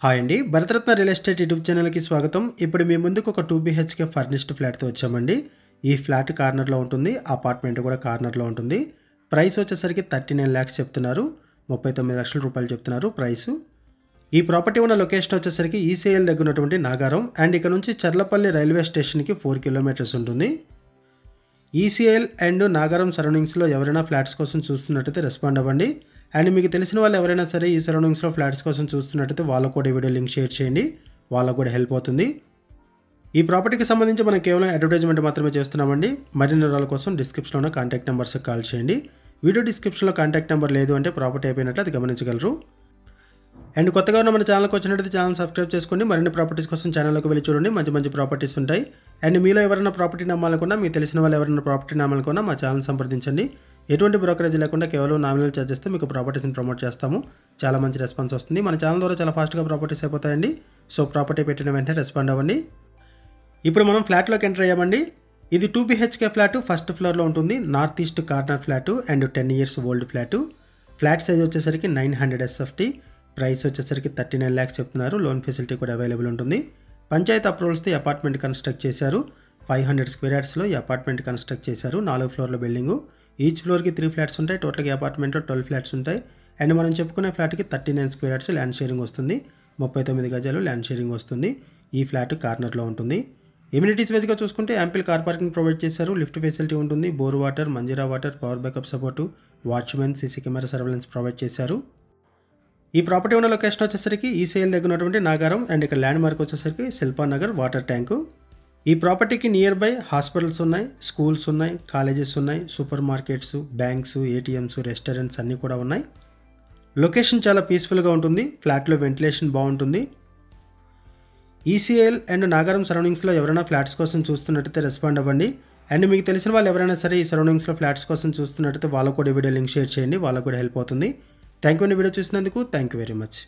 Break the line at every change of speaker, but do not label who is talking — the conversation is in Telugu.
హాయ్ అండి. భరతరత్న రియల్ ఎస్టేట్ యూట్యూబ్ ఛానల్‌కి స్వాగతం. ఇప్పుడు మీ ముందుకు ఒక 2 బీహెచ్‌కే ఫర్నిష్డ్ ఫ్లాట్‌తో వచ్చామండి. ఈ ఫ్లాట్ కార్నర్‌లో ఉంటుంది. అపార్ట్మెంట్ కూడా కార్నర్‌లో ఉంటుంది. ప్రైస్ వచ్చేసరికి 39 లాక్స్ చెప్తున్నారు. 39 లక్షల రూపాయలు చెప్తున్నారు ప్రైసు. ఈ ప్రాపర్టీ ఉన్న లొకేషన్ వచ్చేసరికి ఈసీఎల్ దగ్గర ఉన్నటువంటి నాగారం అండ్ ఇక్కడ నుంచి చర్లపల్లి రైల్వే స్టేషన్‌కి 4 కిలోమీటర్స్ ఉంటుంది. ఈసీఎల్ అండ్ నాగారం సరౌండింగ్స్‌లో ఎవరైనా ఫ్లాట్స్ కోసం చూస్తున్నట్టయితే రెస్పాండ్ అవ్వండి. అండ్ మీకు తెలిసిన వాళ్ళు ఎవరైనా సరే ఈ సరౌండింగ్స్లో ఫ్లాట్స్ కోసం చూస్తున్నట్టయితే వాళ్ళకు కూడా ఈ వీడియో లింక్ షేర్ చేయండి. వాళ్ళకు కూడా హెల్ప్ అవుతుంది. ఈ ప్రాపర్టీకి సంబంధించి మనం కేవలం అడ్వర్టైజ్మెంట్ మాత్రమే చేస్తున్నామండి. మరిన్ని వివరాల కోసం డిస్క్రిప్షన్లో కాంటాక్ట్ నెంబర్స్కి కాల్ చేయండి. వీడియో డిస్క్రిప్షన్లో కాంటాక్ట్ నెంబర్ లేదు అంటే ప్రాపర్టీ అయిపోయినట్లు అది గమనించగలరు. అండ్ కొత్తగా ఉన్న మన ఛానల్కి వచ్చినట్టయితే ఛానల్ సబ్స్క్రైబ్ చేసుకోండి. మరిన్ని ప్రాపర్టీస్ కోసం ఛానల్లోకి వెళ్ళి చూడండి. మంచి మంచి ప్రాపర్టీస్ ఉంటాయి. అండ్ మీలో ఎవరైనా ప్రాపర్టీ నమ్మాలనుకున్నా, మీకు తెలిసిన వాళ్ళు ఎవరైనా ప్రాపర్టీ నమ్మాలనుకున్నా మా ఛానల్ సంప్రదించండి. ఎటువంటి బ్రోకరేజ్ లేకుండా కేవలం నామినల్ ఛార్జెస్తో మీకు ప్రాపర్టీస్ని ప్రమోట్ చేస్తాము. చాలా మంచి రెస్పాన్స్ వస్తుంది. మన ఛానల్ ద్వారా చాలా ఫాస్ట్గా ప్రాపర్టీస్ అయిపోతాయండి. సో ప్రాపర్టీ పెట్టిన వెంటనే రెస్పాండ్ అవ్వండి. ఇప్పుడు మనం ఫ్లాట్లోకి ఎంటర్ అయ్యామండి. ఇది 2 బీహెచ్కే ఫ్లాట్ ఫస్ట్ ఫ్లోర్లో ఉంటుంది. North east corner flat and 10 years old flat. Flat size వచ్చేసరికి 900 SFT. ప్రైస్ వచ్చేసరికి 39 లాక్స్ చెప్తున్నారు. లోన్ ఫెసిలిటీ కూడా అవైలబుల్ ఉంటుంది. పంచాయత్ అప్రూవల్స్తో ఈ అపార్ట్మెంట్ కన్స్ట్రక్ట్ చేశారు. 500 స్క్వేర్ యార్డ్స్లో ఈ అపార్ట్మెంట్ కన్స్ట్రక్ట్ చేశారు. 4 ఫ్లోర్ల బిల్డింగు. ఈచ్ ఫ్లోర్కి 3 ఫ్లాట్స్ ఉంటాయి. టోటల్గా ఈ అపార్ట్మెంట్లో 12 ఫ్లాట్స్ ఉంటాయి. అండ్ మనం చెప్పుకునే ఫ్లాట్కి 39 స్క్వేర్ యార్డ్స్ ల్యాండ్ షేరింగ్ వస్తుంది. 39 గజాలు ల్యాండ్ షేరింగ్ వస్తుంది. ఈ ఫ్లాట్ కార్నర్లో ఉంటుంది. ఎమ్యూనిటీస్ వైజ్గా చూసుకుంటే యాంపిల్ కార్ పార్కింగ్ ప్రొవైడ్ చేశారు. లిఫ్ట్ ఫెసిలిటీ ఉంటుంది. Bore water, Manjira water, power backup support, watchmen, CC camera surveillance provide చేశారు. ఈ ప్రాపర్టీ ఉన్న లొకేషన్ వచ్చేసరికి ఈసీఎల్ దగ్గర ఉన్నటువంటి నాగారం అండ్ ఇక్కడ ల్యాండ్ మార్క్ వచ్చేసరికి శిల్పానగర్ వాటర్ ట్యాంకు. ఈ ప్రాపర్టీకి నియర్ బై హాస్పిటల్స్ ఉన్నాయి, స్కూల్స్ ఉన్నాయి, కాలేజెస్ ఉన్నాయి, supermarkets, banks, ATMs, restaurants అన్నీ కూడా ఉన్నాయి. లొకేషన్ చాలా పీస్ఫుల్గా ఉంటుంది. ఫ్లాట్లో వెంటిలేషన్ బాగుంటుంది. ఈసీఎల్ అండ్ నాగారం సరౌండింగ్స్లో ఎవరైనా ఫ్లాట్స్ కోసం చూస్తున్నట్టయితే రెస్పాండ్ అవ్వండి. అండ్ మీకు తెలిసిన వాళ్ళు ఎవరైనా సరే ఈ సరౌండింగ్స్లో ఫ్లాట్స్ కోసం చూస్తున్నట్టయితే వాళ్ళకు కూడా వీడియో లింక్ షేర్ చేయండి. వాళ్ళకు కూడా హెల్ప్ అవుతుంది. థ్యాంక్ యూ అండి వీడియో చూసినందుకు. Thank you very much.